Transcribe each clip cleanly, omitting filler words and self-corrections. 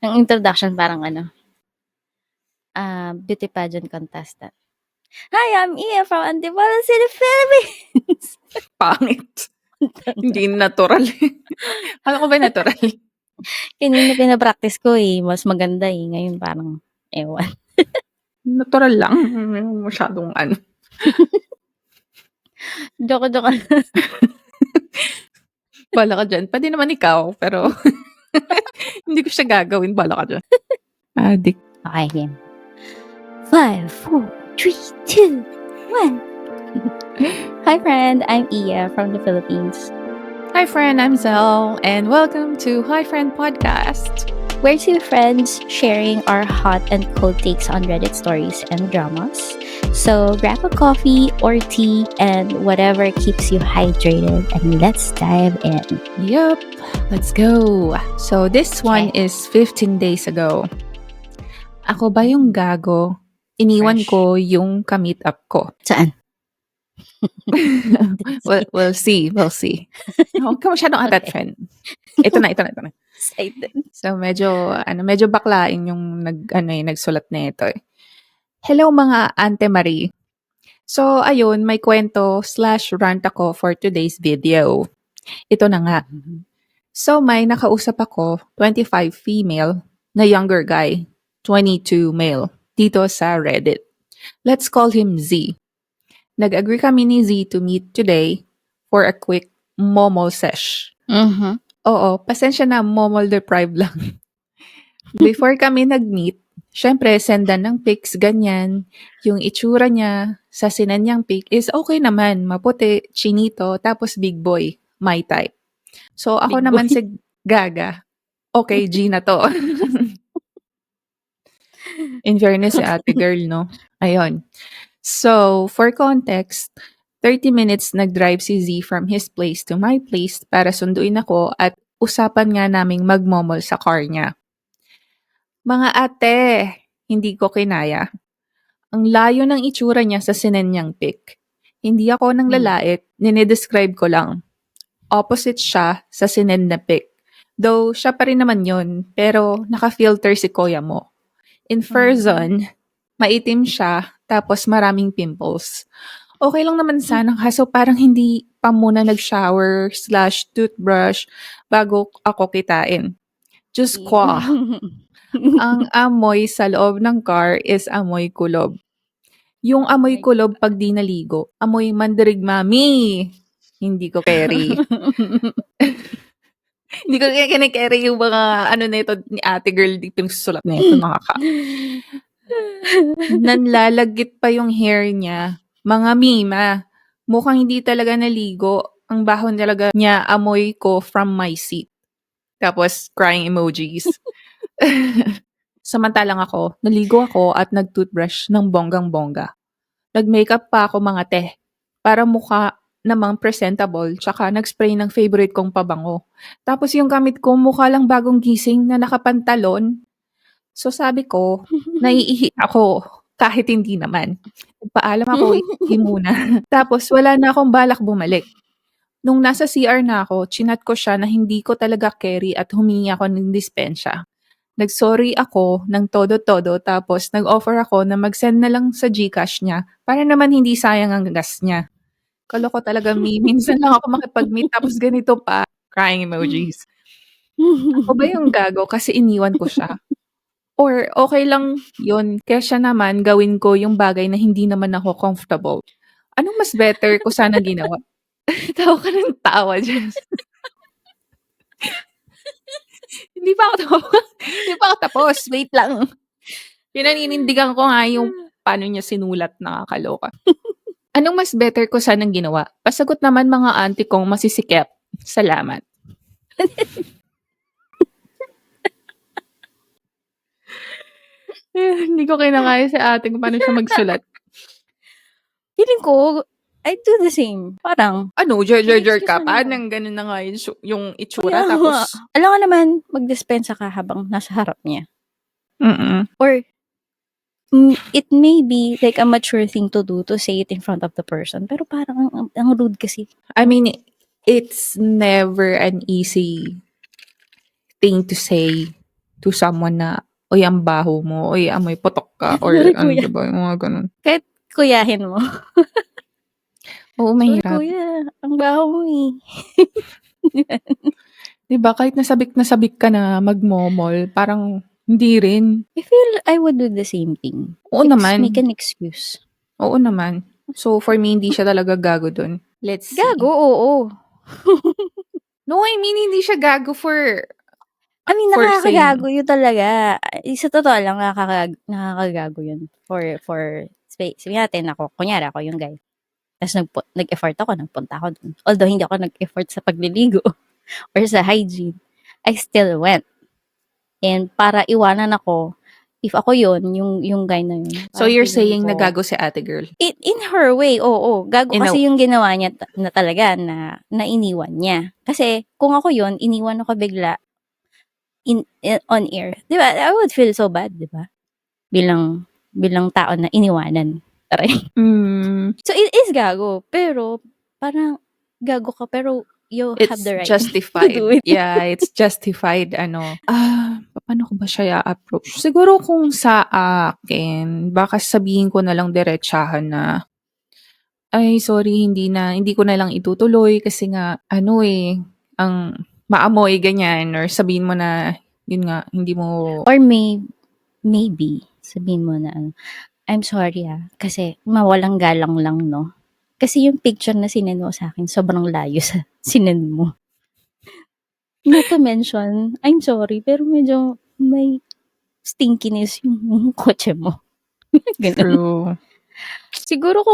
Ang introduction parang beauty pageant contestant. Hi, I'm Ia from Antipolo City, Philippines. Pangit. Hindi natural. Alam ko ba natural? Kanina pinapractice ko mas maganda Ngayon parang, ewan. Natural lang. Masyadong Joke. Bala ka dyan. Pwede naman ikaw, pero hindi ko siya gagawin. Bala ka dyan. Adik. Okay, game. 5, 4, 3, 2, 1. Hi, friend. I'm Ia from the Philippines. Hi, friend. I'm Zell, and welcome to Hi, Friend Podcast. We're two friends sharing our hot and cold takes on Reddit stories and dramas. So grab a coffee or tea and whatever keeps you hydrated, and let's dive in. Yup. Let's go. So this one is 15 days ago. Ako ba yung gago? Iniwan Fresh. ko yung ka-meet up ko. Saan? We'll see. Huwag ka masyadong atat, friend. Ito na. Excited. So medyo baklain yung nagsulat na ito. Hello mga Ante Marie. So ayun, may kwento/rant ako for today's video. Ito na nga. So may nakausap ako, 25 female, na younger guy, 22 male, dito sa Reddit. Let's call him Z. Nag-agree kami ni Z to meet today for a quick momol sesh. Oo, pasensya na, momol deprived lang. Before kami nag-meet, syempre, sendan ng pics, ganyan. Yung itsura niya sa sinanyang pic is okay naman, maputi, chinito, tapos big boy, my type. So, ako Big naman boy. si Gaga. Okay, G na to. In fairness, si ate girl, no? Ayun. So, for context, 30 minutes nag-drive si Z from his place to my place para sunduin ako at usapan nga naming magmomol sa car niya. Mga ate, hindi ko kinaya. Ang layo ng itsura niya sa sinanyang pic. Hindi ako nang lalait, dinidescribe ko lang. Opposite siya sa sinend na pic. Though, siya pa rin naman yun, pero naka-filter si kuya mo. In person, maitim siya, tapos maraming pimples. Okay lang naman sana, kaso parang hindi pa muna nag-shower/toothbrush bago ako kitain. Diyos ko, ang amoy sa loob ng car is amoy kulob. Yung amoy kulob pag di naligo, amoy mandirig mami. Hindi ko carry. Hindi ko kine-carry yung mga nito ni ate girl dito yung sulat na ito, nakaka. Nanlalagit pa yung hair niya. Mga mima, mukhang hindi talaga naligo. Ang baho talaga niya, amoy ko from my seat. Tapos, crying emojis. Samantalang ako, naligo ako at nag-toothbrush ng bonggang-bongga. Nag-makeup pa ako mga teh, para mukha namang presentable, tsaka nag-spray ng favorite kong pabango. Tapos yung gamit ko, mukha lang bagong gising na nakapantalon. So sabi ko, naiihi ako, kahit hindi naman. Nagpaalam ako, iihi muna. Tapos wala na akong balak bumalik. Nung nasa CR na ako, chinat ko siya na hindi ko talaga carry at humingi ako ng dispensya. Nag-sorry ako ng todo-todo tapos nag-offer ako na mag-send na lang sa GCash niya para naman hindi sayang ang gas niya. Kaloko talaga, minsan lang ako makipag-meet tapos ganito pa, crying emojis. Ako ba yung gago kasi iniwan ko siya? Or okay lang yun, kesa naman gawin ko yung bagay na hindi naman ako comfortable. Anong mas better ko sana ginawa? Tawa ka ng tawa dyan. Hindi pa ako tapos. Wait lang. Pinaninindigan ko nga yung paano niya sinulat, nakakaloka. Anong mas better ko sanang ginawa? Pasagot naman mga auntie kong masisikip. Salamat. Hindi ko kinakaya sa ate kung paano siya magsulat. Feeling ko, I do the same. Parang, Jer ka pa? Nang ganun na nga yung itsura. Tapos, alam ka naman, magdispensa ka habang nasa harap niya. Or, it may be like a mature thing to do to say it in front of the person. Pero parang, ang rude kasi. I mean, it's never an easy thing to say to someone na, "Uy, ang baho mo. Uy, amoy putok ka." Or Sorry, ano, kuya. 'di ba, yung mga gano'n. Kahit kuyahin mo. Oo, Sorry, mahirap. kuya. Ang baho mo eh. 'Di ba, kahit nasabik na sabik ka na magmo-mall, parang hindi rin. I feel I would do the same thing. Oo Make naman. an excuse. Oo naman. So, for me, hindi siya talaga gago dun. Let's Gago, see. oo. No, I mean, hindi siya gago for I mean, for nakakagago saying. yun talaga. Sa totoo lang, nakakagago yun. Sabihin natin ako, kunyari ako yung guy. Tapos nag-effort ako, nagpunta ako dun. Although hindi ako nag-effort sa pagliligo or sa hygiene, I still went. And para iwanan ako, if ako yun, yung guy na yun, So, parang you're feeling saying na ko, gago si ate girl? in her way, oo. Gago In a, kasi yung ginawa niya na talaga na iniwan niya. Kasi kung ako yun, iniwan ako bigla on air. 'Di ba? I would feel so bad, 'di ba? Bilang tao na iniwanan. Aray. So it is gago, pero parang gago ka pero you have it's the right to justified. do it. Yeah, it's justified. Paano ko ba siya i-approach? Siguro kung sa akin, baka sabihin ko na lang diretsahan na, "Ay, sorry, hindi ko na lang itutuloy kasi nga ano, eh, ang maamoy," ganyan, or sabihin mo na, yun nga, hindi mo. Or maybe sabihin mo na I'm sorry kasi mawalang galang lang, no? Kasi yung picture na sinend mo sa akin, sobrang layo sa sinend mo. Not to mention, I'm sorry, pero medyo may stinkiness yung kotse mo. Ganun. True. Siguro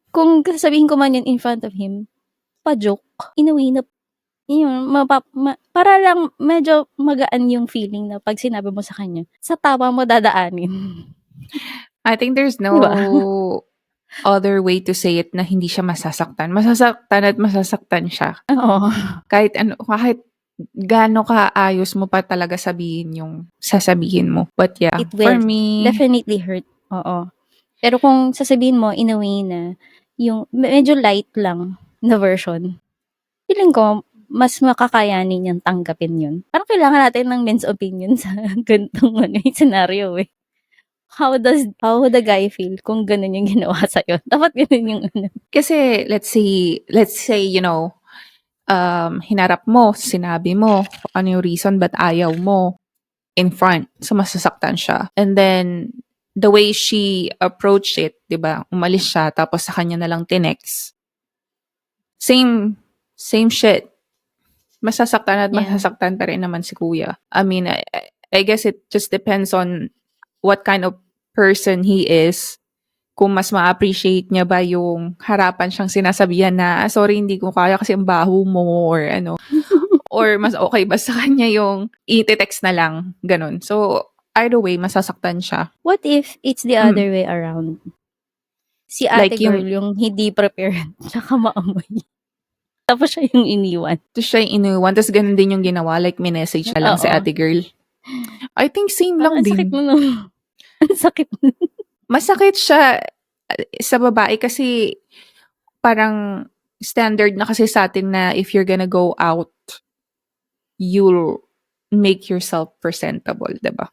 kung sasabihin ko man yun in front of him, pa-joke, in a way na, yun, para lang medyo magaan yung feeling na pag sinabi mo sa kanya, sa tama mo dadaanin. I think there's no Di ba? other way to say it na hindi siya masasaktan. Masasaktan at masasaktan siya. Oo. Kahit gaano kaayos mo pa talaga sabihin yung sasabihin mo. But yeah, It for will me, definitely hurt. Oo. Pero kung sasabihin mo in a way na yung medyo light lang na version, feeling ko mas makakayanin niyang tanggapin yun. Parang kailangan natin ng men's opinion sa ganitong scenario eh. How would the guy feel kung ganun yung ginawa sa'yo? Dapat ganun yung kasi let's say, hinarap mo, sinabi mo kung ano yung reason ba't ayaw mo in front. So, masasaktan siya. And then, the way she approached it, di ba? Umalis siya, tapos sa kanya na lang tinext. Same shit. Masasaktan at Yeah. masasaktan pa rin naman si kuya. I mean, I guess it just depends on what kind of person he is. Kung mas ma-appreciate niya ba yung harapan siyang sinasabihan na, sorry, hindi ko kaya kasi ang baho mo, or ano. Or mas okay ba sa kanya yung i-text na lang, ganun. So, either way, masasaktan siya. What if it's the other way around? Si ate Like girl yung hindi prepared, tsaka maamoy. Tapos siya yung iniwan. Tapos siya yung iniwan, tapos ganun din yung ginawa, like minessage na lang si Oo. ate girl. I think same lang Ang sakit din. mo nun. Ang sakit nun. Masakit siya sa babae kasi parang standard na kasi sa atin na if you're gonna go out, you'll make yourself presentable, diba?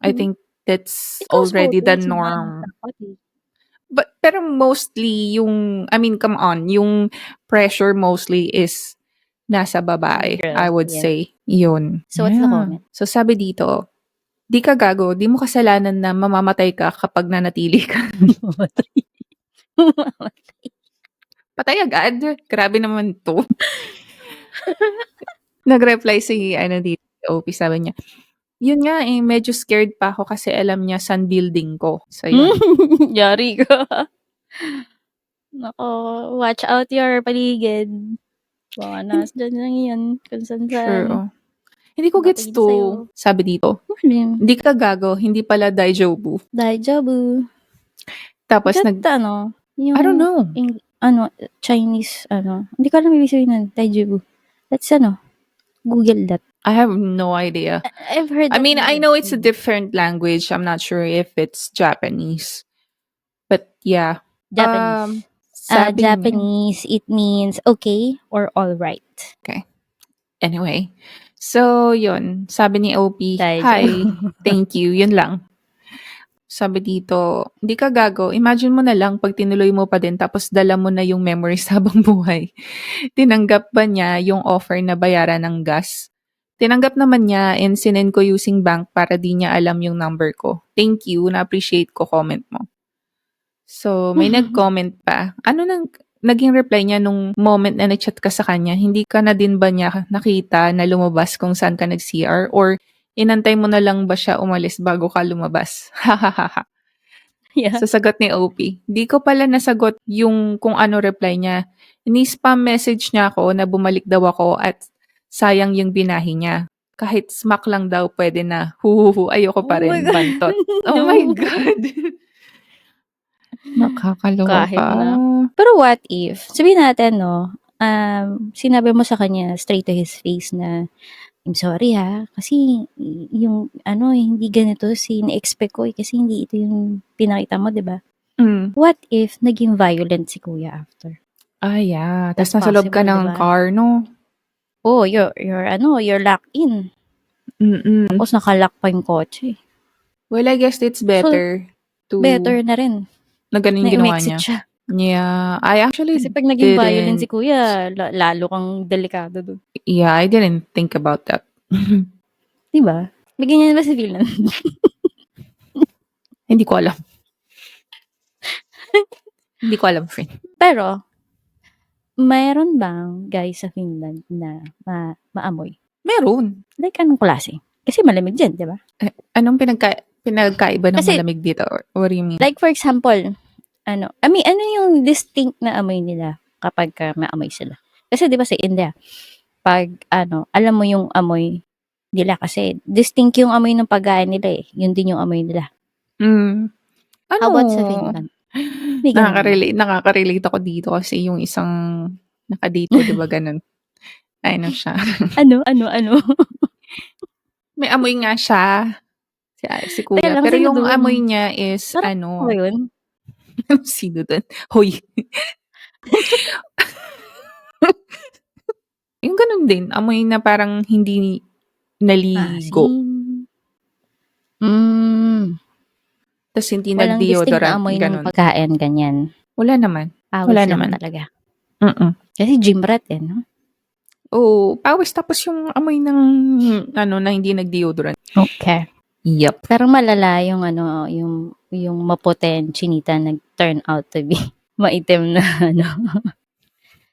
I think that's Because already the always norm. dapat. Pero mostly come on, yung pressure mostly is nasa babae, Girl, I would yeah. say. Yun. So, what's the comment? So, sabi dito, di ka gago, di mo kasalanan na mamamatay ka kapag nanatili ka. Patay agad. Grabe naman to. Nag-reply si, dito, OP, sabi niya, yun nga medyo scared pa ako kasi alam niya sun building ko. So, yun. Yari ka. Nako, watch out your paligid. Baka nasa dyan lang yan. Kung saan Sure, oh. Hindi ko gets Nakatingin to, sa'yo. sabi dito, hindi ka gago, hindi pala daijobu. Daijobu. Tapos yung, I don't know. Chinese, hindi ko alam ibig sabihin nun, daijobu. That's Google that. I have no idea. I've heard that. I mean, I know it's a different language. I'm not sure if it's Japanese. But yeah. Japanese. Sabi niya- Japanese, it means okay or all right. Okay. Anyway. So, yun. Sabi ni OP, Dahil "Hi, sa'yo. thank you." Yun lang. Sabi dito, "Hindi ka gago. Imagine mo na lang 'pag tinuloy mo pa din tapos dala mo na yung memories habang buhay." Tinanggap ba niya yung offer na bayaran ng gas? Tinanggap naman niya and sinend ko using bank para di niya alam yung number ko. Thank you, na-appreciate ko comment mo. So, may nag-comment pa. Ano naging reply niya nung moment na nag-chat ka sa kanya? Hindi ka na din ba niya nakita na lumabas kung saan ka nag-CR? Or inantay mo na lang ba siya umalis bago ka lumabas? Hahaha. Yeah. Sa sagot ni OP, di ko pala nasagot yung kung ano reply niya. Ini-spam message niya ako na bumalik daw ako at sayang yung binahi niya. Kahit smack lang daw pwede na. Huhuhu, ayoko pa Oh my rin. God. Bantot. Oh my No. God. Nakakaloka. Kahit na. Pero what if, sabihin natin, no, sinabi mo sa kanya straight to his face na, "I'm sorry ha, kasi yung ano, hindi ganito na-expect ko kasi hindi ito yung pinakita mo, di ba?" Mm. What if naging violent si kuya after? Yeah. That's Tapos nasa loob ka possible, di ng ba? car, no? Oh, you're locked in. Mm. Tapos nakalock pa yung kotse. Well, I guess it's So, better better to na rin na ganun na yung ginawa umexit niya. siya. Yeah. I Kasi actually pag naging violent si didn't. kuya, lalo kang delikado dun. Yeah, I didn't think about that. Di ba? May ganyan ba si Finland? Hindi ko alam. Hindi ko alam, friend. Pero, mayroon bang guys sa Finland na maamoy? Meron. Like, anong klase? Kasi malamig dyan, di ba? Anong pinagkaiba ng Kasi, malamig dito? Or what do you mean? like for example, ano yung distinct na amoy nila kapag maamoy sila? Kasi di ba sa India, pag alam mo yung amoy nila kasi distinct yung amoy ng pagkain nila eh. Yun din yung amoy nila. How about sa Finland? May ganun ba? Nakaka-relate ako dito kasi yung isang nakadate ko, di ba ganun? Ano siya. Ano? May amoy nga siya. Si Teka kuya. lang, Pero sino yung dun? amoy niya is Parang ako ba yun? sino dun? Hoy. Yung ganun din. Amoy na parang hindi naligo. Asim. Mm. Tapos hindi Walang distinct na nag-deodorant. amoy ng Ganun. pagkain, ganyan. Wala naman. Awis Wala lang naman. talaga. Mm-mm. Kasi gym rat eh, no? Oh, pawis tapos yung amoy ng na hindi nag-deodorant. Okay. Yep. Pero malala yung yung maputing chinita nag-turn out to be maitim na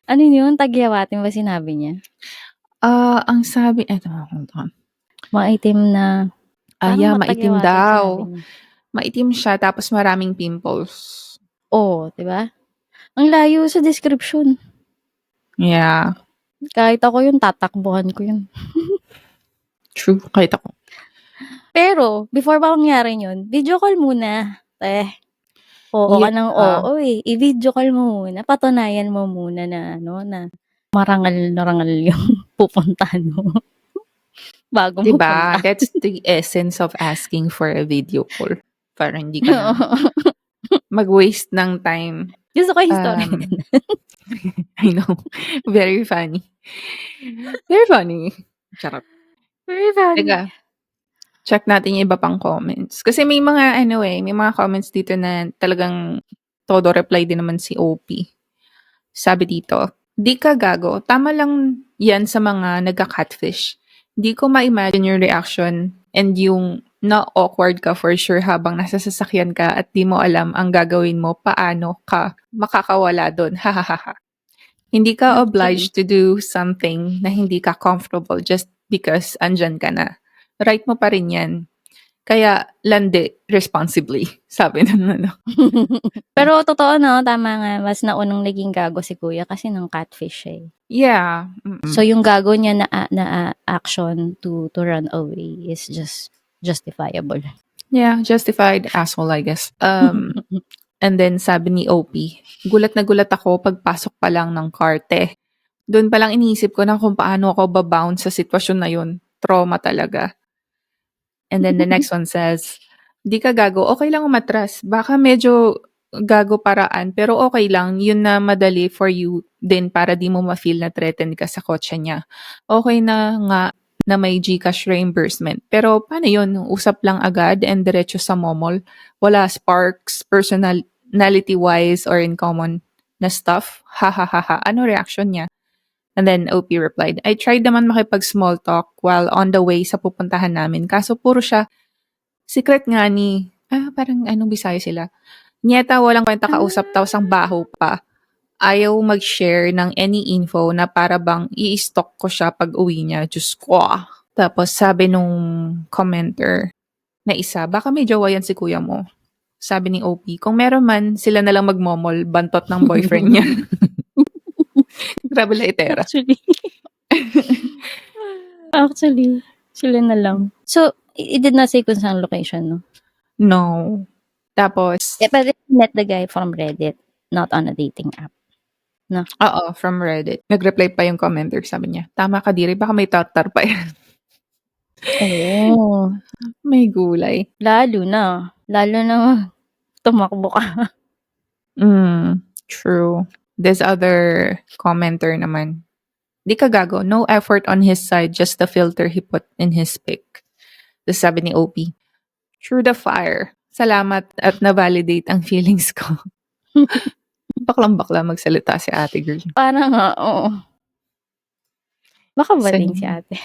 Ano yun? Tagyawatin ba sinabi niya? Ang sabi, eto, hold on. Maitim na, Yeah, parang maitim matagyawatin daw. sinabi niya. Maitim siya tapos maraming pimples. Oh, di ba? Ang layo sa description. Yeah. Kahit ako yun, tatakbuhan ko yun. True. Kahit ako. Pero, before ba mangyari yun, video call muna. Oo ka ng oo eh. I-video call mo muna. Patunayan mo muna na na marangal na rangal yung pupuntahan mo. Bago mo Diba? punta. That's the essence of asking for a video call. Para hindi ka na mag-waste ng time. Gusto ko yung story. I know. Very funny. Very funny. Charot. Very funny. Teka. Check natin yung iba pang comments. Kasi may mga may mga comments dito na talagang todo reply din naman si OP. Sabi dito, "Di ka gago. Tama lang yan sa mga nagka-catfish. Di ko ma-imagine yung reaction and yung na-awkward ka for sure habang nasa sasakyan ka at di mo alam ang gagawin mo, paano ka makakawala doon. Hahaha. Hindi ka obliged to do something na hindi ka comfortable just because andyan ka na. Right mo pa rin yan. Kaya landi responsibly." Sabi ng Pero totoo no, tama nga. Mas naunang naging gago si kuya kasi ng catfish eh. Yeah. So yung gago niya na action to run away is just justifiable. Yeah, justified asshole, I guess. And then sabi ni OP, "Gulat na gulat ako pagpasok pa lang ng karte. Doon pa lang iniisip ko na kung paano ako babound sa sitwasyon na yun. Trauma talaga." And then the next one says, "Di ka gago, okay lang umatras. Baka medyo gago paraan, pero okay lang. Yun na madali for you din para di mo ma-feel na threatened ka sa kotse niya. Okay na nga na may GCash reimbursement. Pero paano yun? Usap lang agad and diretso sa momol? Wala sparks, personality-wise or in common na stuff? Ha ha ha ha. Ano reaction niya? And then OP replied, I tried naman makipag-small talk while on the way sa pupuntahan namin. Kaso puro siya, secret nga ni, parang anong Bisaya sila. Nyeta, walang kwenta kausap, tapos ang baho pa. Ayaw mag-share ng any info na para bang i-stalk ko siya pag uwi niya. Diyos ko. Tapos sabi nung commenter na isa, baka may jowa yan si kuya mo. Sabi ni OP, kung meron man, sila na lang magmomol, bantot ng boyfriend niya. Grabe la itera. Actually, sila na lang. So, it did not say kung saan location, no? No. Tapos, But it met the guy from Reddit, not on a dating app. oo, from Reddit. Nag-reply pa yung commenter, sabi niya, tama ka diri, baka may tatar pa yan. Oh. May gulay. Lalo na tumakbo ka. True. This other commenter naman, di ka gago, no effort on his side, just the filter he put in his pic. Tapos sabi ni OP, through the fire, salamat at na-validate ang feelings ko. Baklang-bakla magsalita si ate girl. Parang nga, oo. Baka bading San- si ate.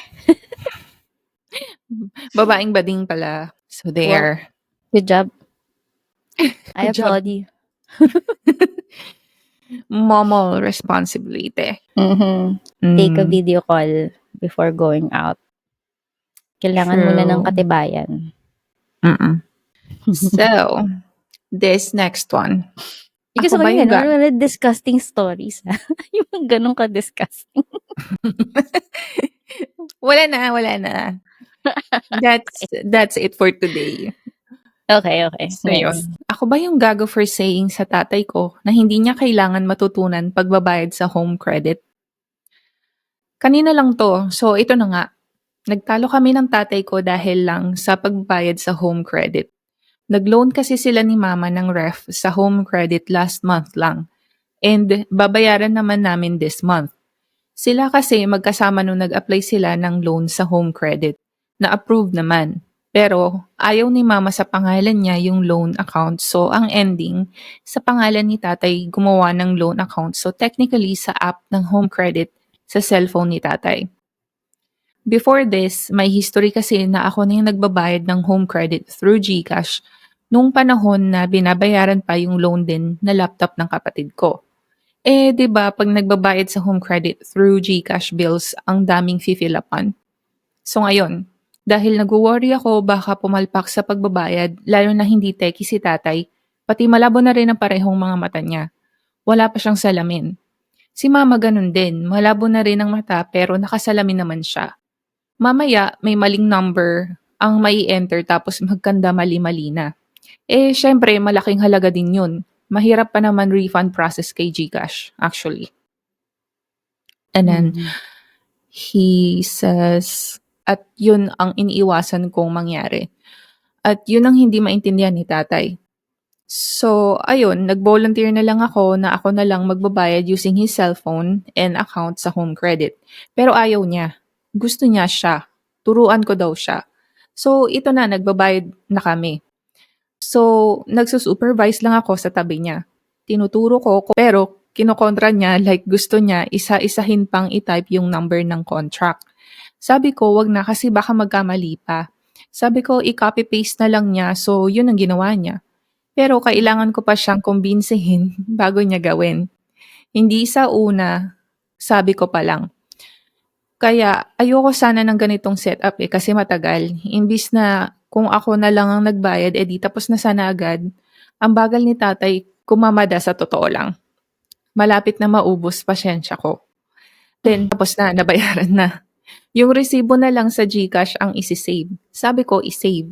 Babaeng bading pala. So there. Good job. I Good job. applaud you. Momol responsibility. Take a video call before going out. Kailangan True. muna ng katibayan. So, this next one. Because Ako ba yung ganun, disgusting stories. Yung ganun ka-disgusting. Wala na. That's it for today. Okay. So, Next. yun. Ako ba yung gago for saying sa tatay ko na hindi niya kailangan matutunan pagbabayad sa home credit? Kanina lang to. So, ito na nga. Nagtalo kami ng tatay ko dahil lang sa pagbayad sa home credit. Nag-loan kasi sila ni mama ng ref sa home credit last month lang. And babayaran naman namin this month. Sila kasi magkasama nung nag-apply sila ng loan sa home credit. Na-approve naman. Pero ayaw ni mama sa pangalan niya yung loan account. So ang ending, sa pangalan ni tatay gumawa ng loan account. So technically sa app ng home credit sa cellphone ni tatay. Before this, may history kasi na ako na yung nagbabayad ng home credit through GCash nung panahon na binabayaran pa yung loan din na laptop ng kapatid ko. 'Di ba pag nagbabayad sa home credit through GCash bills, ang daming fill upan. So ngayon, dahil nag-worry ako baka pumalpak sa pagbabayad, lalo na hindi techie si tatay, pati malabo na rin ang parehong mga mata niya. Wala pa siyang salamin. Si mama ganun din, malabo na rin ang mata pero nakasalamin naman siya. Mamaya, may maling number ang mai-enter tapos magkanda mali-mali na. Syempre, malaking halaga din yun. Mahirap pa naman refund process kay GCash, actually. And then, he says, at yun ang iniiwasan kong mangyari. At yun ang hindi maintindihan ni tatay. So, ayun, nag-volunteer na lang ako na ako na lang magbabayad using his cellphone and account sa home credit. Pero ayaw niya. Gusto niya siya. Turuan ko daw siya. So, ito na, nagbabayad na kami. So, nagsusupervise lang ako sa tabi niya. Tinuturo ko, pero kinokontra niya like gusto niya isa-isahin pang i-type yung number ng contract. Sabi ko, wag na kasi baka magkamali pa. Sabi ko, i-copy-paste na lang niya, so yun ang ginawa niya. Pero kailangan ko pa siyang kumbinsihin bago niya gawin. Hindi sa una, sabi ko pa lang. Kaya ayoko sana ng ganitong setup kasi matagal. Imbis na kung ako na lang ang nagbayad, di tapos na sana agad. Ang bagal ni tatay kumamada sa totoo lang. Malapit na maubos pasyensya ko. Then tapos na, nabayaran na. Yung resibo na lang sa GCash ang isi-save. Sabi ko, i-save.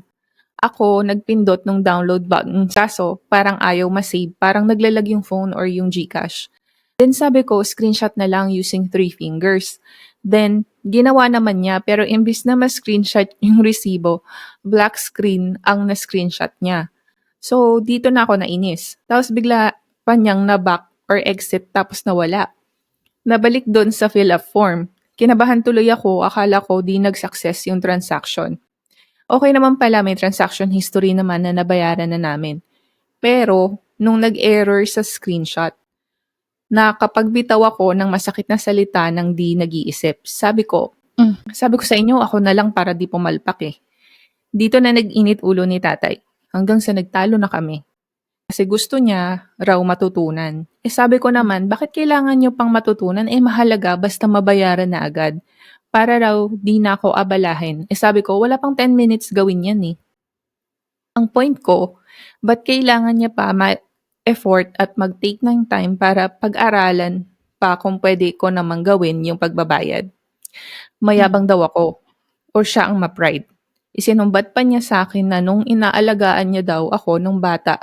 Ako, nagpindot nung download button. Kaso, parang ayaw ma-save. Parang naglalag yung phone or yung GCash. Then sabi ko, screenshot na lang using 3 fingers. Then, ginawa naman niya pero imbis na ma-screenshot yung resibo, black screen ang na-screenshot niya. So, dito na ako nainis. Tapos bigla pa niyang na-back or exit tapos nawala. Nabalik doon sa fill-up form. Kinabahan tuloy ako, akala ko 'di nag-success yung transaction. Okey naman pala, may transaction history naman na nabayaran na namin. Pero nung nag-error sa screenshot, nakapagbitaw ako ng masakit na salita ng 'di nag-iisip. Sabi ko sa inyo ako na lang para 'di pumalpak, eh. Dito na nag-init ulo ni tatay, hanggang sa nagtalo na kami. Kasi gusto niya raw matutunan. Eh, sabi ko naman, bakit kailangan niyo pang matutunan? Eh, mahalaga basta mabayaran na agad. Para raw di na ako abalahin. Eh, sabi ko, wala pang 10 minutes gawin yan, eh. Ang point ko, ba't kailangan niya pa effort at mag-take ng time para pag-aralan pa kung pwede ko namang gawin yung pagbabayad? Mayabang daw ako or siya ang ma-pride. Isinumbat pa niya sa akin na nung inaalagaan niya daw ako nung bata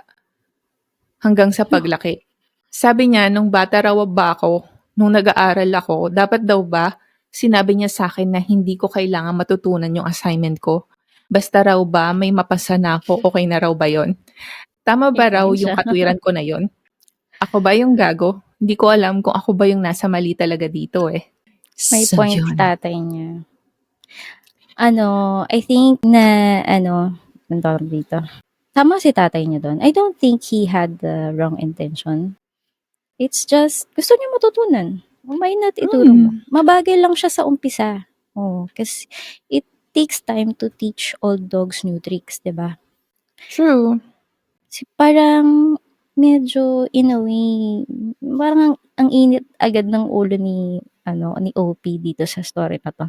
hanggang sa paglaki. Sabi niya nung bata raw ba ako, nung nag-aaral ako, dapat daw ba sinabi niya sa akin na hindi ko kailangan matutunan yung assignment ko? Basta raw ba may mapasa na ako, okay na raw ba yon? Tama ba raw Ganyan yung siya. katwiran ko na yon? Ako ba yung gago? Hindi ko alam kung ako ba yung nasa mali talaga dito, eh. May So, point yun. tatay niya. I think na anong tawag dito? Tama si tatay niya doon. I don't think he had the wrong intention. It's just, gusto niya matutunan. Why not ituro mo? Mabagal lang siya sa umpisa. Kasi it takes time to teach old dogs new tricks, 'di ba? True. Parang medyo in a way, parang ang init agad ng ulo ni OP dito sa story na 'to.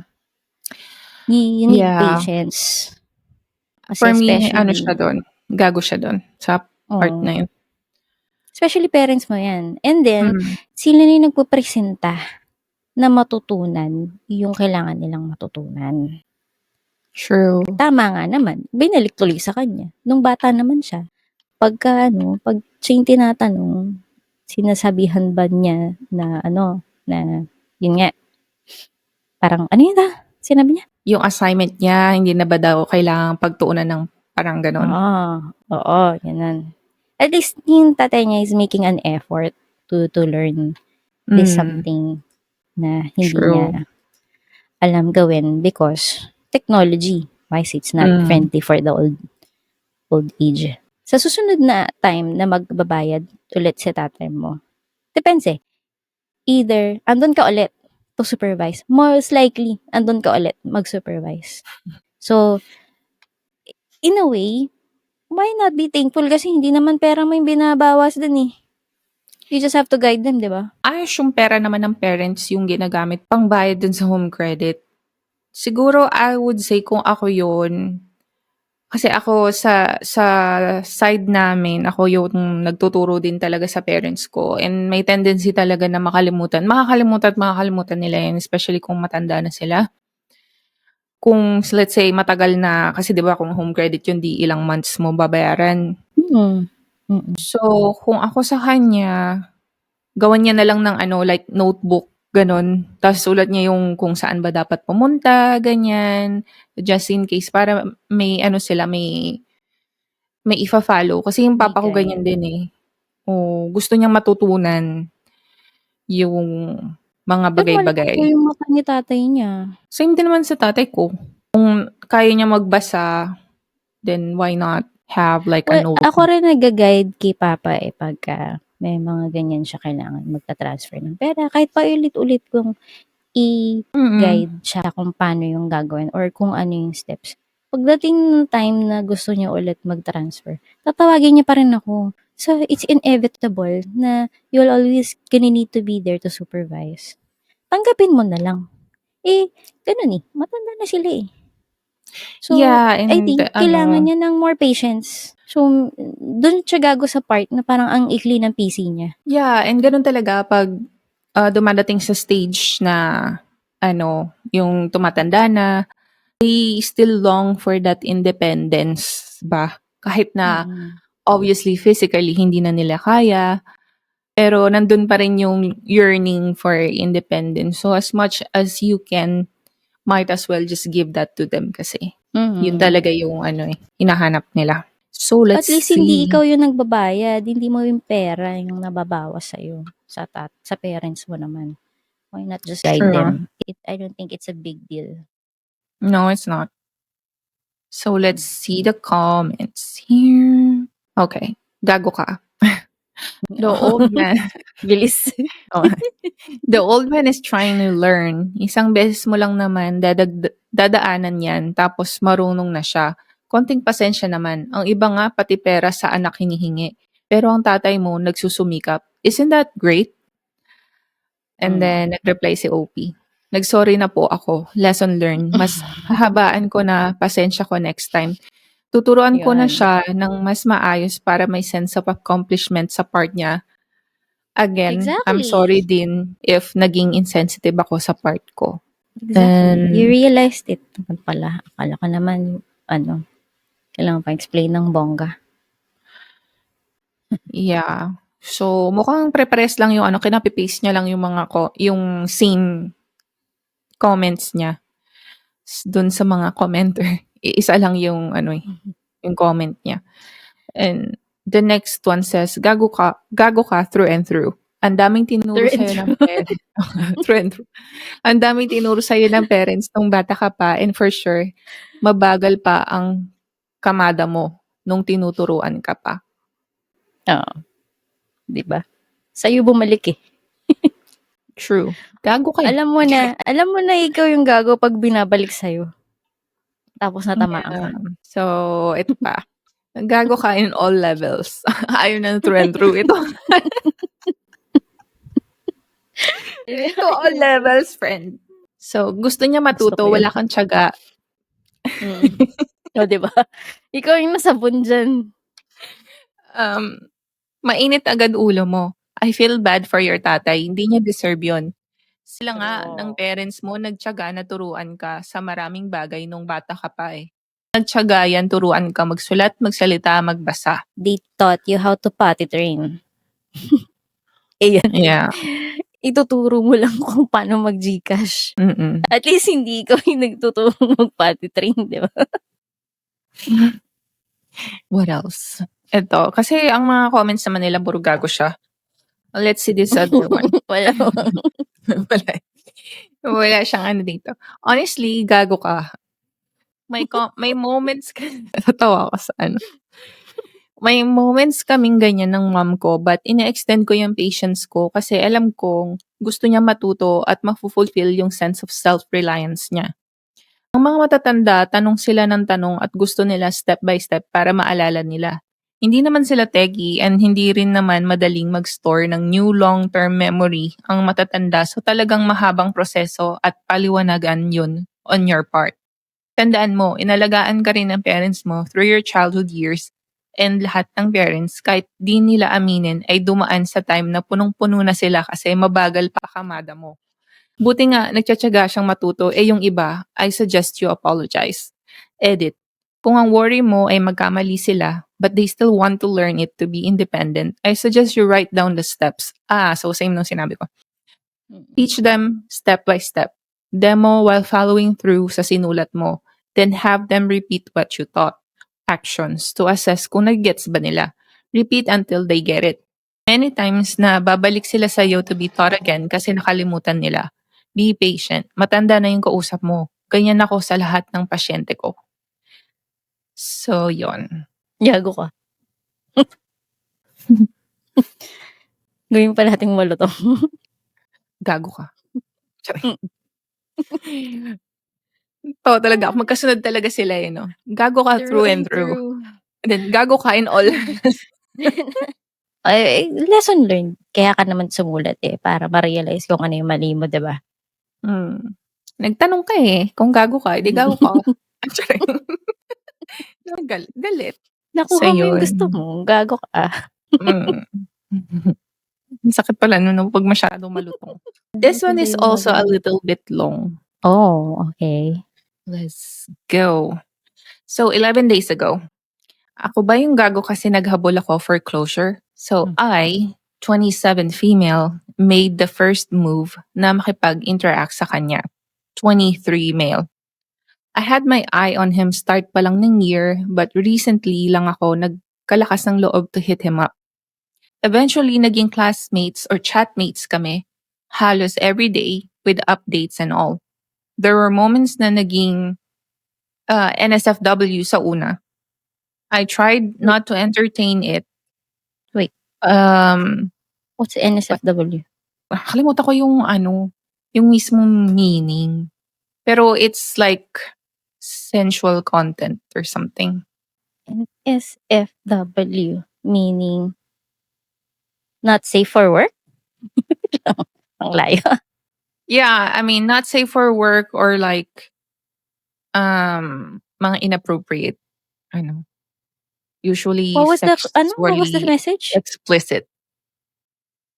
You need Yeah. patience. Kasi For me, ano especially, siya doon, gago siya doon sa part oo, na yun. especially parents mo 'yan. And then, Mm. sila na yung nagpopresenta na matutunan yung kailangan nilang matutunan. True. Tama nga naman, binalik tuloy sa kanya. Nung bata naman siya, pag siya yung tinatanong, sinasabihan ba niya na na yun nga, parang ano yun sinabi niya? Yung assignment niya, hindi na ba daw kailangang pagtuunan ng parang gano'n? Oo, ganun. At least yung tatay niya is making an effort to learn this something na hindi True. niya alam gawin because technology wise it's not friendly for the old age. Sa susunod na time na magbabayad ulit si tatay mo, depende. Either andun ka ulit to supervise. Most likely, andun ka ulit mag-supervise. So, in a way, why not be thankful? Kasi hindi naman pera mo yung binabawas dun eh. You just have to guide them, di ba? Ayos yung pera naman ng parents yung ginagamit pangbayad dun sa home credit. Siguro I would say kung ako yun, kasi ako sa side namin, ako yung nagtuturo din talaga sa parents ko and may tendency talaga na makakalimutan at makakalimutan nila yan, especially kung matanda na sila. Kung let's say matagal na, kasi 'di ba kung home credit yun, di ilang months mo babayaran. So, kung ako sa kanya, gawan niya na lang ng like notebook, gano'n. Tapos sulat niya yung kung saan ba dapat pumunta, ganyan. Just in case para may sila, may ifa-follow. Kasi yung papa ko Bigay. ganyan din, eh. Gusto niyang matutunan yung mga bagay-bagay. Pero yung mata ni tatay niya. Same din naman sa tatay ko. Kung kaya niya magbasa, then why not have like a notebook? Ako rin nag-guide kay papa pagka may mga ganyan siya kailangan magta-transfer ng pera. Kahit pa ulit-ulit kung i-guide siya kung paano yung gagawin or kung ano yung steps. Pagdating ng time na gusto niya ulit mag-transfer, tatawagin niya pa rin ako. So, it's inevitable na you'll always gonna need to be there to supervise. Tanggapin mo na lang. Ganun matanda na sila So, Yeah, and I think kailangan niya ng more patience. So, dun siya gago sa part na parang ang ikli ng PC niya. Yeah, and ganun talaga pag dumadating sa stage na yung tumatanda na, they still long for that independence ba? Kahit na obviously physically hindi na nila kaya, pero nandun pa rin yung yearning for independence. So as much as you can, might as well just give that to them kasi yun talaga yung hinahanap nila. So let's At least see. hindi ikaw yung nagbabayad, hindi mo yung pera yung nababawas sa'yo sa parents mo naman. Why not just guide True. them? I don't think it's a big deal. No, it's not. So let's see the comments here. Okay. Gago ka. The old man. Bilis. Oh, the old man is trying to learn. Isang beses mo lang naman dadaanan yan tapos marunong na siya. Konting pasensya naman. Ang iba nga pati pera sa anak hinihingi. Pero ang tatay mo nagsusumikap. Isn't that great? And then nag-reply si OP. Nag-sorry na po ako. Lesson learned. Mas hahabaan ko na pasensya ko next time. Tuturuan ko na Yan. siya ng mas maayos para may sense of accomplishment sa part niya. Again, I'm Exactly. sorry din if naging insensitive ako sa part ko. Exactly. You And realized it naman pala. Akala ka naman, kailangan pa explain ng bongga. yeah. So, mukhang pre-press lang yung kinapi-paste niya lang yung yung same comments niya dun sa mga commenter. Isa lang yung yung comment niya. And the next one says, gago ka through and through. Ang daming tinuro Through and sa'yo ng parents. Through and through. Ang daming tinuro sa'yo ng parents nung bata ka pa, and for sure, mabagal pa ang kamada mo nung tinuturuan ka pa. Oo. Diba? Sa'yo bumalik eh. True. Gago ka. Alam mo na ikaw yung gago pag binabalik sa'yo. Tapos natamaan ka. So, ito pa. Gago ka in all levels. Ayaw na through and through. Ito. To all levels, friend. So, gusto niya matuto, Gusto ko yun. wala kang tiyaga. O, diba? Ikaw yung nasabon dyan. Mainit agad ulo mo. I feel bad for your tatay. Hindi niya deserve yun. Sila nga, ng parents mo, nagtiyaga na turuan ka sa maraming bagay nung bata ka pa eh. Nagtiyaga yan, turuan ka magsulat, magsalita, magbasa. They taught you how to potty train. Ayan. Yeah. Ituturo mo lang kung paano mag-Gcash. Mm-mm. At least hindi ikaw yung nagtuturo mag-potty train, di ba? What else? Ito, kasi ang mga comments naman nila, puro gago siya. Let's see this other one. Wala. Wala siyang dito. Honestly, gago ka. May moments natawa ako sa May moments kaming ganyan ng mom ko, but ina-extend ko yung patience ko kasi alam kong gusto niya matuto at ma-fulfill yung sense of self-reliance niya. Ang mga matatanda, tanong sila ng tanong at gusto nila step by step para maalala nila. Hindi naman sila techy and hindi rin naman madaling mag-store ng new long-term memory ang matatanda, so talagang mahabang proseso at paliwanagan yun on your part. Tandaan mo, inalagaan ka rin ng parents mo through your childhood years, and lahat ng parents, kahit di nila aminin, ay dumaan sa time na punong-puno na sila kasi mabagal pa kamada mo. Buti nga, nagtsatsaga siyang matuto, yung iba, I suggest you apologize. Edit. Kung ang worry mo ay magkamali sila, but they still want to learn it to be independent, I suggest you write down the steps. So same nung sinabi ko. Teach them step by step. Demo while following through sa sinulat mo. Then have them repeat what you taught. Actions to assess kung nag-gets ba nila. Repeat until they get it. Many times na babalik sila sa iyo to be taught again kasi nakalimutan nila. Be patient. Matanda na yung kausap mo. Ganyan ako sa lahat ng pasyente ko. So, yon. Yago ka. Gawin pa nating malutong. Gago ka. Oo talaga. Magkasunod talaga sila no? Gago ka through and through. And then, gago ka in all. Ay, lesson learned. Kaya ka naman sumulat para ma-realize kung ano yung mali mo, diba? Nagtanong ka kung gago ka, di gago ka. Galit. Nakuha mo yung gusto mo, gago ka. Sakit pala pag masyadong malutong. This one is also a little bit long. Oh, okay. Let's go. So, 11 days ago, ako ba yung gago kasi naghabol ako for closure? So, I, 27 female, made the first move na makipag-interact sa kanya. 23 male. I had my eye on him start pa lang ng year, but recently lang ako nagkalakas ng loob to hit him up. Eventually, naging classmates or chatmates kami. halos every day with updates and all. There were moments na naging NSFW sa una. I tried Wait, not to entertain it. wait. Um, What's what? NSFW? Kalimutan ko yung ano, yung mismong meaning. Pero it's like sensual content or something. NSFW, meaning not safe for work? Ang layo. Yeah, I mean, not safe for work or like mga inappropriate, ano, usually What was the sexually message? explicit.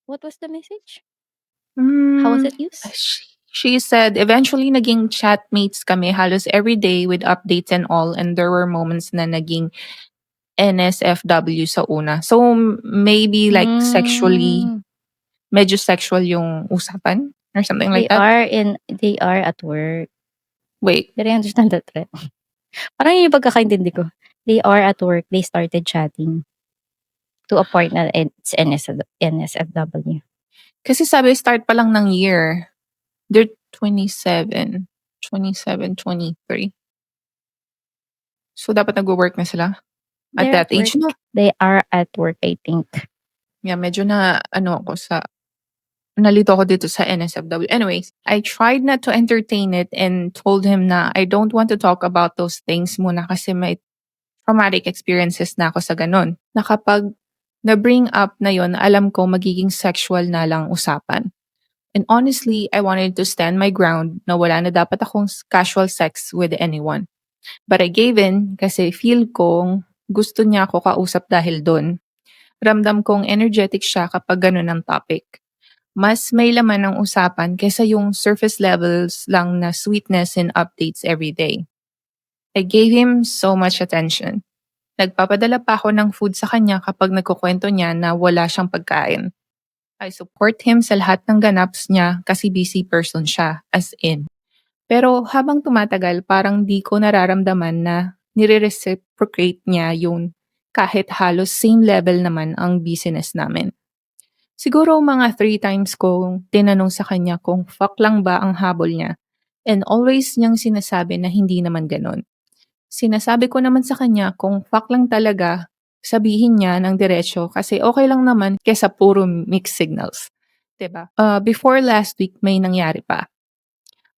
What was the message? How was Hmm, it used? she said eventually naging chatmates kami halos every day with updates and all, and there were moments na naging NSFW sa una. So maybe like sexually, Hmm. medyo sexual yung usapan or something like that. They are at work. Wait, Did I understand that right? Parang yun yung pagkakaintindi ko. They are at work. They started chatting to a point na it's NSFW. kasi sabi start pa lang ng year. They're 27, 27, 23. So dapat nagwo-work na sila at They're that at work. age, no? They are at work, I think. Yeah, medyo na ano ako sa nalito ako dito sa NSFW. Anyways, I tried not to entertain it and told him na I don't want to talk about those things muna kasi may traumatic experiences na ako sa ganun. Na kapag na-bring up na yon, alam ko magiging sexual na lang usapan. And honestly, I wanted to stand my ground na wala na dapat akong casual sex with anyone. But I gave in kasi feel kong gusto niya ako kausap dahil doon. Ramdam kong energetic siya kapag ganun ang topic. Mas may laman ang usapan kaysa yung surface levels lang na sweetness and updates every day. I gave him so much attention. Nagpapadala pa ako ng food sa kanya kapag nagkukwento niya na wala siyang pagkain. I support him sa lahat ng ganaps niya kasi busy person siya, as in. Pero habang tumatagal, parang di ko nararamdaman na nire-reciprocate niya yun kahit halos same level naman ang business namin. Siguro mga 3 times kong tinanong sa kanya kung fuck lang ba ang habol niya and always niyang sinasabi na hindi naman ganon. Sinasabi ko naman sa kanya kung fuck lang talaga, sabihin niya ng diretso kasi okay lang naman kesa puro mixed signals. 'Di ba? Before last week may nangyari pa.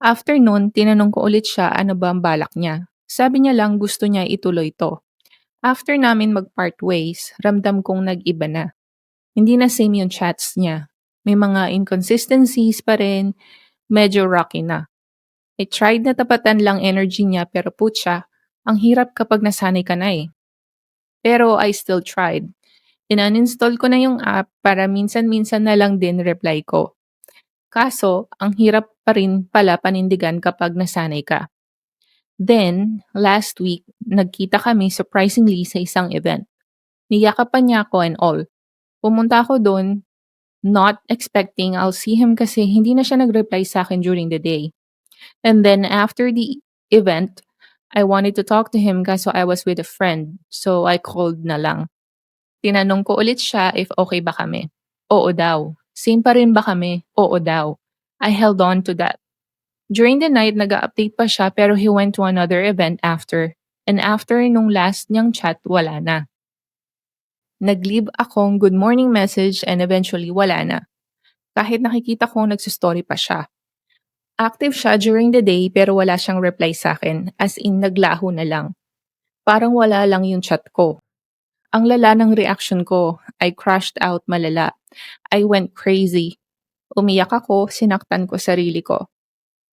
After nun, tinanong ko ulit siya ano ba ang balak niya. Sabi niya lang gusto niya ituloy to. After namin mag-part ways, ramdam kong nag-iba na. Hindi na same yung chats niya. May mga inconsistencies pa rin, medyo rocky na. I tried na tapatan lang energy niya pero putya, ang hirap kapag nasanay ka na eh. Pero I still tried. In-uninstall ko na yung app para minsan-minsan na lang din reply ko. Kaso, ang hirap pa rin pala panindigan kapag nasanay ka. Then, last week, nagkita kami surprisingly sa isang event. Niyakapan niya ako and all. Pumunta ako doon, not expecting I'll see him kasi hindi na siya nag-reply sa akin during the day. And then after the event, I wanted to talk to him kaso I was with a friend. So I called na lang. Tinanong ko ulit siya if okay ba kami. Oo daw. Same pa rin ba kami? Oo daw. I held on to that. During the night, nag-update pa siya pero he went to another event after. And after nung last niyang chat, wala na. Nag-leave akong good morning message and eventually wala na. Kahit nakikita ko nagsistory pa siya. Active siya during the day pero wala siyang reply sa akin, as in naglaho na lang. Parang wala lang yung chat ko. Ang lala ng reaction ko, I crashed out malala. I went crazy. Umiyak ako, sinaktan ko sarili ko.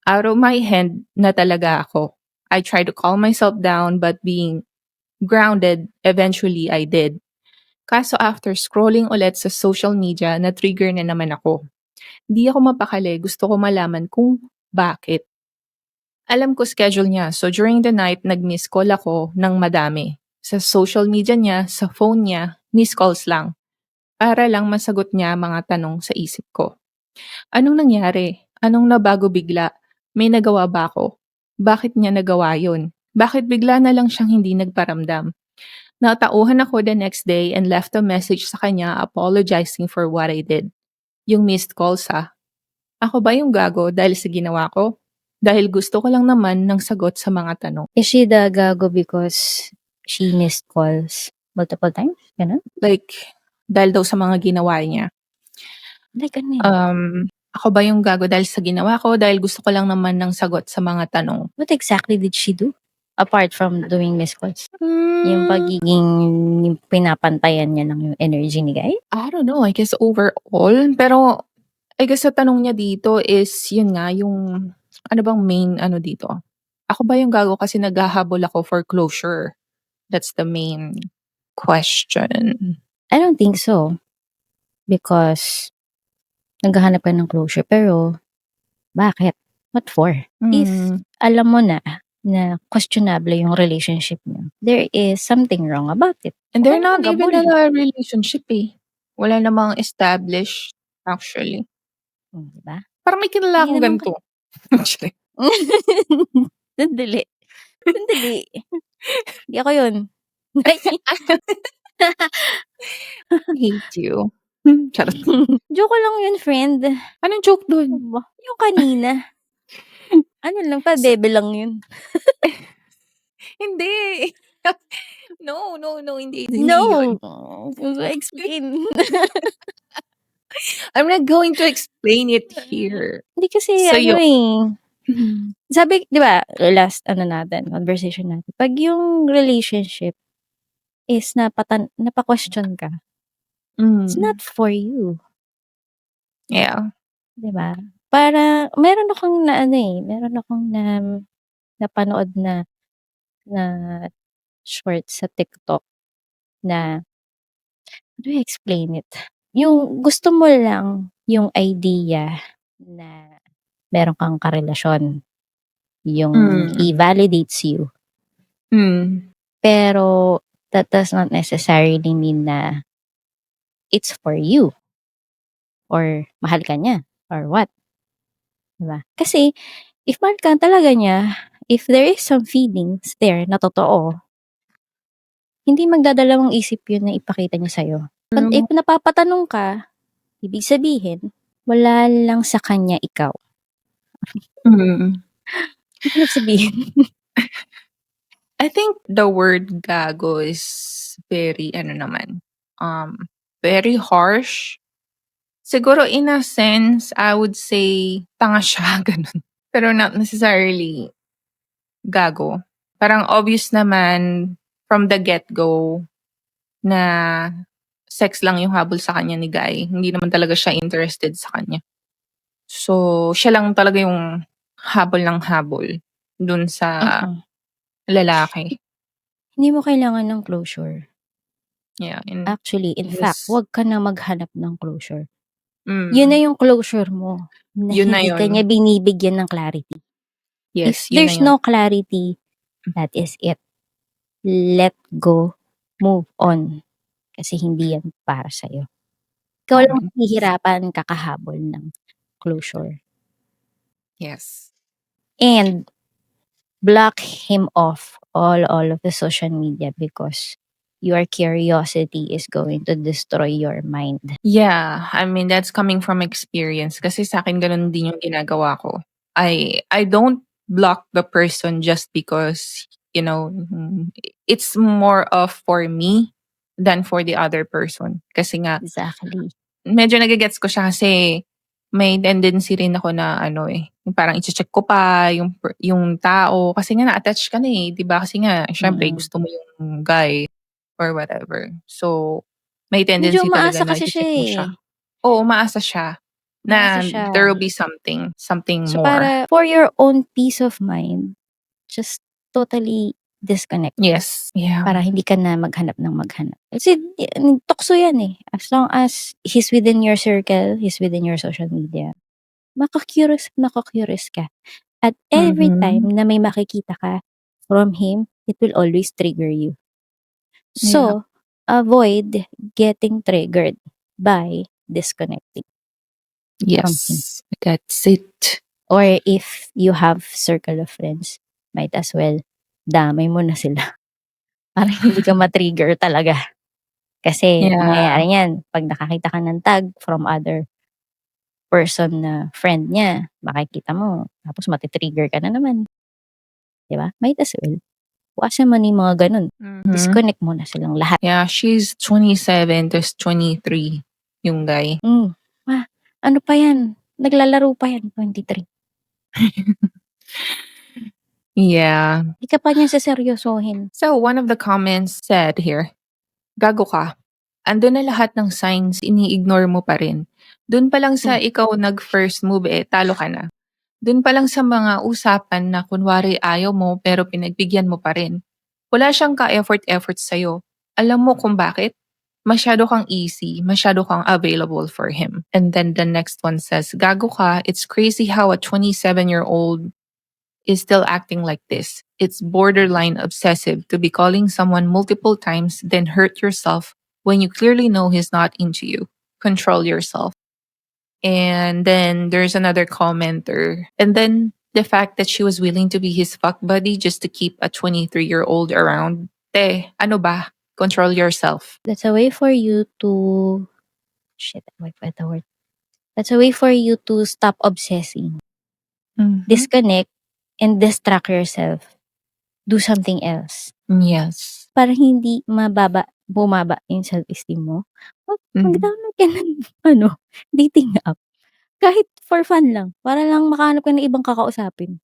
Out of my head na talaga ako. I tried to calm myself down but being grounded, eventually I did. Kaso after scrolling ulit sa social media, na-trigger na naman ako. Di ako mapakali, gusto ko malaman kung bakit. Alam ko schedule niya, so during the night, nag-miss call ako ng madami. Sa social media niya, sa phone niya, miss calls lang. Para lang masagot niya mga tanong sa isip ko. Anong nangyari? Anong nabago bigla? May nagawa ba ako? Bakit niya nagawa yun? Bakit bigla na lang siyang hindi nagparamdam? Natauhan ako the next day and left a message sa kanya apologizing for what I did. Yung missed calls ha. Ako ba yung gago dahil sa ginawa ko? Dahil gusto ko lang naman ng sagot sa mga tanong. Is she the gago because she missed calls multiple times? Ganun? Like, dahil daw sa mga ginawa niya. Like ano yun? Ako ba yung gago dahil sa ginawa ko? Dahil gusto ko lang naman ng sagot sa mga tanong. What exactly did she do? Apart from doing missed calls? Yung pagiging yung pinapantayan niya lang yung energy ni Guy? I don't know, I guess overall. Pero, I guess sa tanong niya dito is, yun nga, yung, ano bang main, ano dito? Ako ba yung gago kasi naghahabol ako for closure? That's the main question. I don't think so. Because naghahanap ka ng closure. Pero, bakit? What for? If alam mo na questionable yung relationship niyo, there is something wrong about it. And they're Okay not lang even gabulin. in a relationship eh. Wala namang established, actually. Diba? Parang may kilala akong Hindi naman ganito. Actually. Sandali. Sandali. Hindi ako yun. I hate you. Charot. Joke lang yun, friend. Anong joke dun? Yung kanina. Ano lang, pa-bebe lang yun. Hindi. No, hindi. No. Explain. I'm not going to explain it here. Hindi kasi So, sabi, di ba, last conversation natin, pag yung relationship is napa-question ka, it's not for you. Yeah. Di ba? Para, meron akong napanood na short sa TikTok na, how do I explain it? Yung gusto mo lang yung idea na meron kang karelasyon. Yung he validates you. Pero that does not necessarily mean na it's for you. Or mahal ka niya. Or what. Diba? Kasi if mahal ka talaga niya, if there is some feelings there na totoo, hindi magdadalawang isip yun na ipakita niya sa'yo. Pag napapatanong ka, ibig sabihin, wala lang sa kanya ikaw. Ano sabihin? I think the word gago is very, very harsh. Siguro in a sense, I would say, tanga siya, ganun. Pero not necessarily gago. Parang obvious naman from the get-go na sex lang yung habol sa kanya ni Guy. Hindi naman talaga siya interested sa kanya. So, siya lang talaga yung habol ng habol dun sa lalaki. Hindi mo kailangan ng closure. Yeah. Actually, in fact, wag ka na maghanap ng closure. Mm. Yun na yung closure mo. Na Yun na hindi yun. ka niya binibigyan ng clarity. Yes, If there's no clarity, that is it. Let go. Move on. Kasi hindi yan para sa'yo. Ikaw lang hihirapan kakahabol ng closure. Yes. And block him off all of the social media because your curiosity is going to destroy your mind. Yeah, I mean, that's coming from experience. Kasi sa akin, ganun din yung ginagawa ko. I don't block the person just because, it's more of for me than for the other person. Kasi nga, Exactly. medyo nagigets ko siya kasi may tendency rin ako na yung parang i-check ko pa yung tao kasi nga na-attach ka na eh, 'di ba? Kasi nga syempre gusto mo yung guy or whatever. So may tendency Medyo talaga umaasa na kasi i-check siya mo siya. Oo, umaasa siya na there will be something So more. para for your own peace of mind, just totally disconnect. Yes. Yeah. Para hindi ka na maghanap. Kasi tukso yan eh. As long as he's within your circle, he's within your social media, makakurious ka. At every time na may makikita ka from him, it will always trigger you. So, avoid getting triggered by disconnecting. Yes. That's it. Or if you have circle of friends, might as well damay mo na sila. Para hindi ka ma-trigger talaga. Kasi mangyayari yan, pag nakakita ka ng tag from other person na friend niya, makikita mo, tapos matitrigger ka na naman. Di ba? Might as well. Iwasan mo na yung mga ganun. Disconnect mo na silang lahat. Yeah, she's 27 tas 23 yung guy. Ano pa yan? Naglalaro pa yan, 23. Yeah. Di ka pa niya seseryosohin. So, one of the comments said here, gago ka. Andun na lahat ng signs, ini-ignore mo pa rin. Dun pa lang sa ikaw nag-first move talo ka na. Dun pa lang sa mga usapan na kunwari ayaw mo pero pinagbigyan mo pa rin. Wala siyang ka-effort sa'yo. Alam mo kung bakit? Masyado kang easy, masyado kang available for him. And then the next one says, gago ka, it's crazy how a 27-year-old is still acting like this. It's borderline obsessive to be calling someone multiple times then hurt yourself when you clearly know he's not into you. Control yourself. And then there's another commenter. And then the fact that she was willing to be his fuck buddy just to keep a 23-year-old around. Ano ba? Control yourself. That's a way for you to... Shit, wait for the word. That's a way for you to stop obsessing. Disconnect and distract yourself. Do something else. Yes. Para hindi bumaba yung self-esteem mo. Mag-download ka ng dating app. Kahit for fun lang. Para lang makahanap ka ng ibang kakausapin.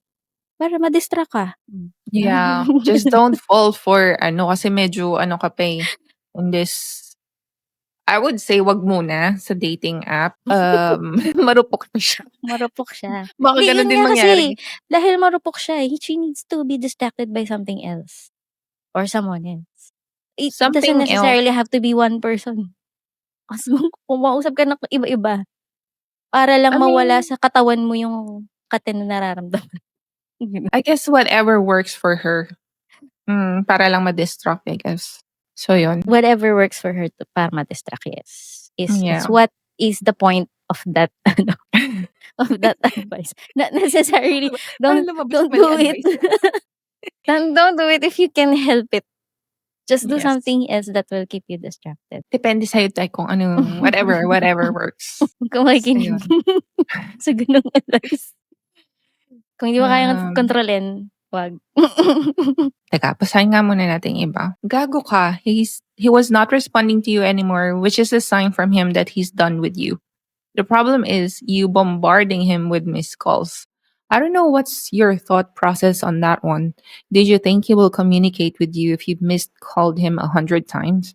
Para ma-distract ka. Yeah. Just don't fall for kasi medyo ka pa in this, I would say wag muna sa dating app. Marupok na siya. Marupok siya. Baka Hindi, ganun yun din nga mangyari. kasi, dahil marupok siya, she needs to be distracted by something else. Or someone else. It doesn't Something necessarily have to be one person. Kasi kung mausap ka ng iba-iba, para lang mawala sa katawan mo yung katin na nararamdaman. I guess whatever works for her. Para lang ma-distract, I guess. So, yun. Whatever works for her para ma-distract, yes. Is what is the point of that of that advice. Not necessarily, don't do it. Don't do it if you can help it. Just do something else that will keep you distracted. Depende sa'yo tayo kung anong whatever works. Kung makikinig sa ganung advice. Kung hindi mo kayang kontrolin, wag. Teka, basahin nga muna natin yung iba. Gago ka. He was not responding to you anymore, which is a sign from him that he's done with you. The problem is you bombarding him with missed calls. I don't know what's your thought process on that one. Did you think he will communicate with you if you've missed called him 100 times?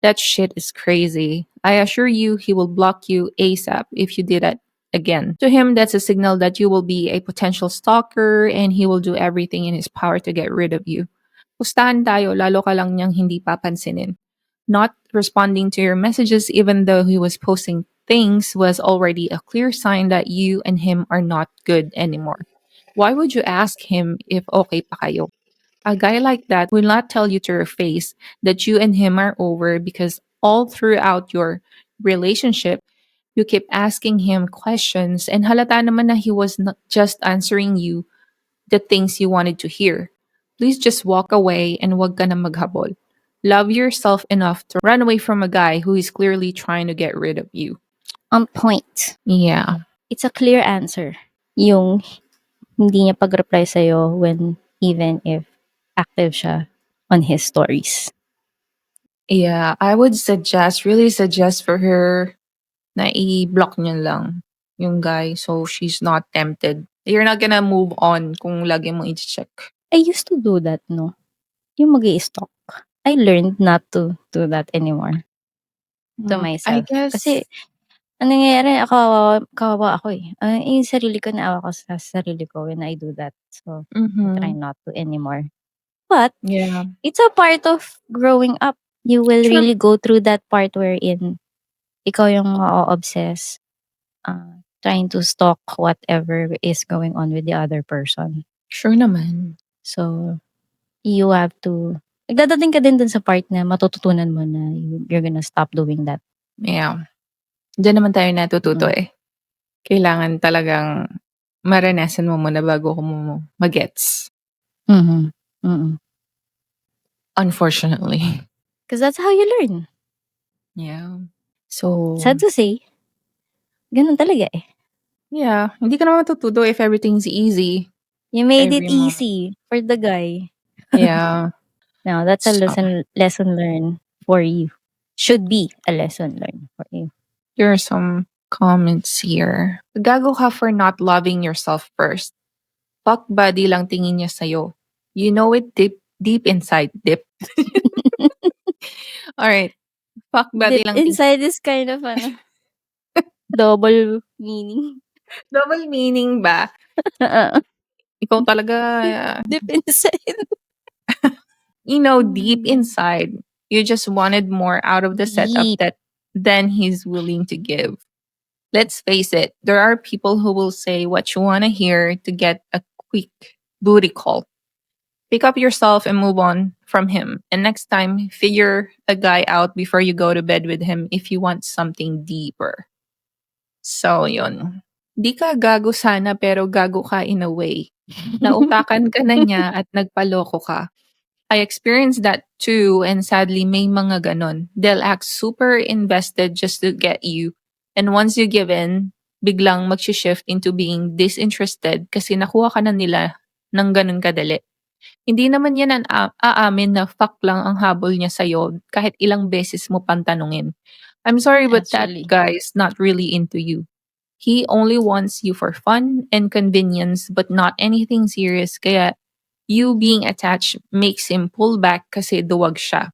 That shit is crazy. I assure you he will block you ASAP if you did that again. To him, that's a signal that you will be a potential stalker and he will do everything in his power to get rid of you. Pustahan tayo, lalo ka lang niyang hindi papansinin. Not responding to your messages even though he was posting things was already a clear sign that you and him are not good anymore. Why would you ask him if okay pa kayo? A guy like that will not tell you to your face that you and him are over because all throughout your relationship, you keep asking him questions and halata naman na he was not just answering you the things you wanted to hear. Please just walk away and wag ka na maghabol. Love yourself enough to run away from a guy who is clearly trying to get rid of you. On point. Yeah. It's a clear answer. Yung hindi niya pag-reply sa'yo even if active siya on his stories. Yeah, I would really suggest for her na i-block niya lang yung guy so she's not tempted. You're not gonna move on kung lagi mo i-check. I used to do that, no? Yung mag-i-stalk. I learned not to do that anymore. To myself. I guess. Kasi, ang nangyayari, kawawa ako eh. Yung sarili ko, naawa ko sa sarili ko when I do that. So, I try not to anymore. But, yeah, it's a part of growing up. You will really go through that part wherein ikaw yung ma-obsess, trying to stalk whatever is going on with the other person. Sure naman. So, you have to, nagdadating ka din dun sa part na matututunan mo na you're gonna stop doing that. Yeah. Diyan naman tayo natututo eh. Kailangan talagang maranasan mo muna bago mo magets. Unfortunately. Because that's how you learn. Yeah. So, sad to say, ganun talaga eh. Yeah, hindi ka naman matututo if everything's easy You made it every moment. easy for the guy. Yeah. Now, that's a So, lesson learned for you. Should be a lesson learned for you. here are some comments here. Gago ka for not loving yourself first. Fuck buddy lang tingin niya sa'yo. You know it deep inside. Dip. Alright. Fuck buddy Deep lang tingin. inside is kind of double meaning. Double meaning ba? Ikaw talaga, Deep inside. you know, deep inside, you just wanted more out of the setup Deep. that than he's willing to give. Let's face it, there are people who will say what you want to hear to get a quick booty call. Pick up yourself and move on from him. And next time, figure a guy out before you go to bed with him if you want something deeper. So, yun. Di ka gago sana pero gago ka in a way. Nautakan ka na niya at nagpaloko ka. I experienced that too, and sadly may mga ganon. They'll act super invested just to get you. And once you give in, biglang mag-shift into being disinterested kasi nakuha ka na nila ng ganon kadali. Hindi naman yan ang aamin na fuck lang ang habol niya sa'yo kahit ilang beses mo pang tanungin. I'm sorry but that Actually. guy is not really into you. He only wants you for fun and convenience but not anything serious kaya you being attached makes him pull back kasi duwag siya.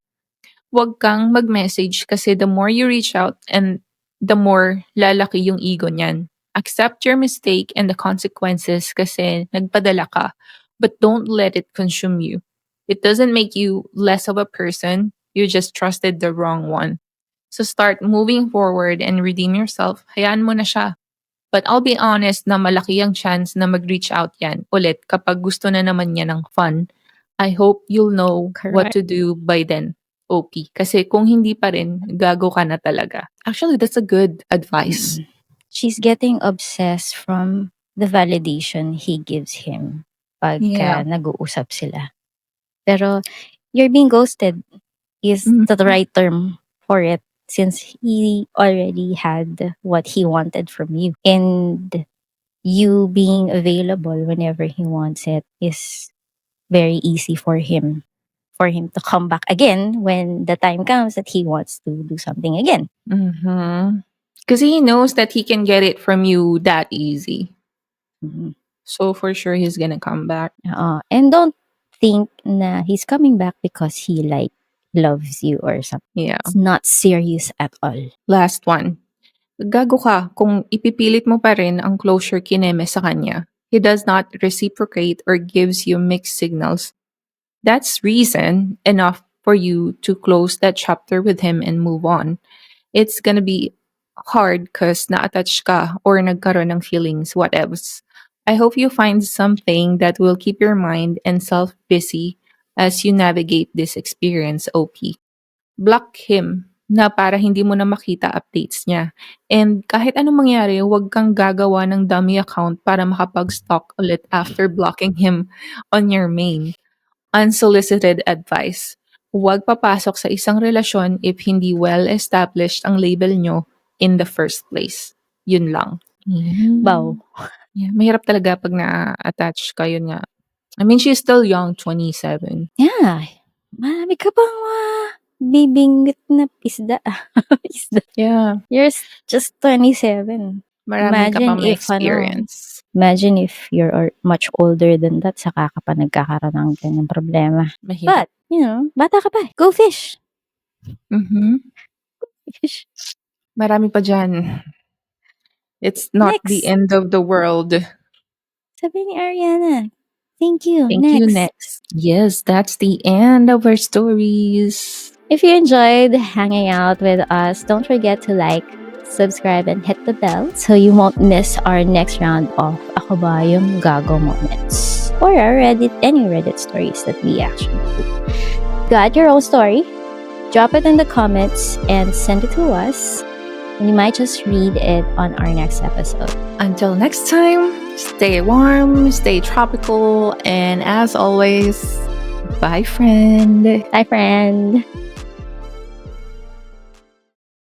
Huwag kang mag-message kasi the more you reach out and the more lalaki yung ego niyan. Accept your mistake and the consequences kasi nagpadala ka, but don't let it consume you. It doesn't make you less of a person, you just trusted the wrong one. So start moving forward and redeem yourself. Hayaan mo na siya. But I'll be honest na malaki ang chance na mag-reach out yan ulit kapag gusto na naman niya ng fun. I hope you'll know what Correct. to do by then, OP. Kasi kung hindi pa rin, gago ka na talaga. Actually, that's a good advice. She's getting obsessed from the validation he gives him pagka nag-uusap sila. Pero you're being ghosted is the right term for it since he already had what he wanted from you. And you being available whenever he wants it is very easy for him to come back again when the time comes that he wants to do something again. Because he knows that he can get it from you that easy. Mhm. So for sure, he's gonna come back. And don't think na he's coming back because he loves you or something. Yeah. It's not serious at all. Last one. Gago ka kung ipipilit mo pa rin ang closure kineme sa kanya. He does not reciprocate or gives you mixed signals. That's reason enough for you to close that chapter with him and move on. It's gonna be hard cause na-attach ka or nagkaroon ng feelings, what else. I hope you find something that will keep your mind and self busy as you navigate this experience, OP. Block him na para hindi mo na makita updates niya. And kahit anong mangyari, huwag kang gagawa ng dummy account para makapag-stalk ulit after blocking him on your main. Unsolicited advice. Huwag papasok sa isang relasyon if hindi well-established ang label nyo in the first place. Yun lang. Wow. Yeah, mahirap talaga pag na-attach ka, yun nga. I mean, she's still young, 27. Yeah. Marami ka bang bibingwit na isda. Isda. Yeah. You're just 27. Marami ka pang experience. Imagine if you're much older than that, saka ka pa nagkakaroon ng ganyang problema. Mahirap. But, bata ka pa. Go fish. Fish. Marami pa dyan. It's not the end of the world. Sabi ni Ariana. Thank you. Thank you. Next. Yes, that's the end of our stories. If you enjoyed hanging out with us, don't forget to like, subscribe, and hit the bell so you won't miss our next round of Ako Ba Yung Gago moments or any Reddit stories that we actually do. Got your own story? Drop it in the comments and send it to us. And we might just read it on our next episode. Until next time, stay warm, stay tropical, and as always, bye, friend. Bye, friend.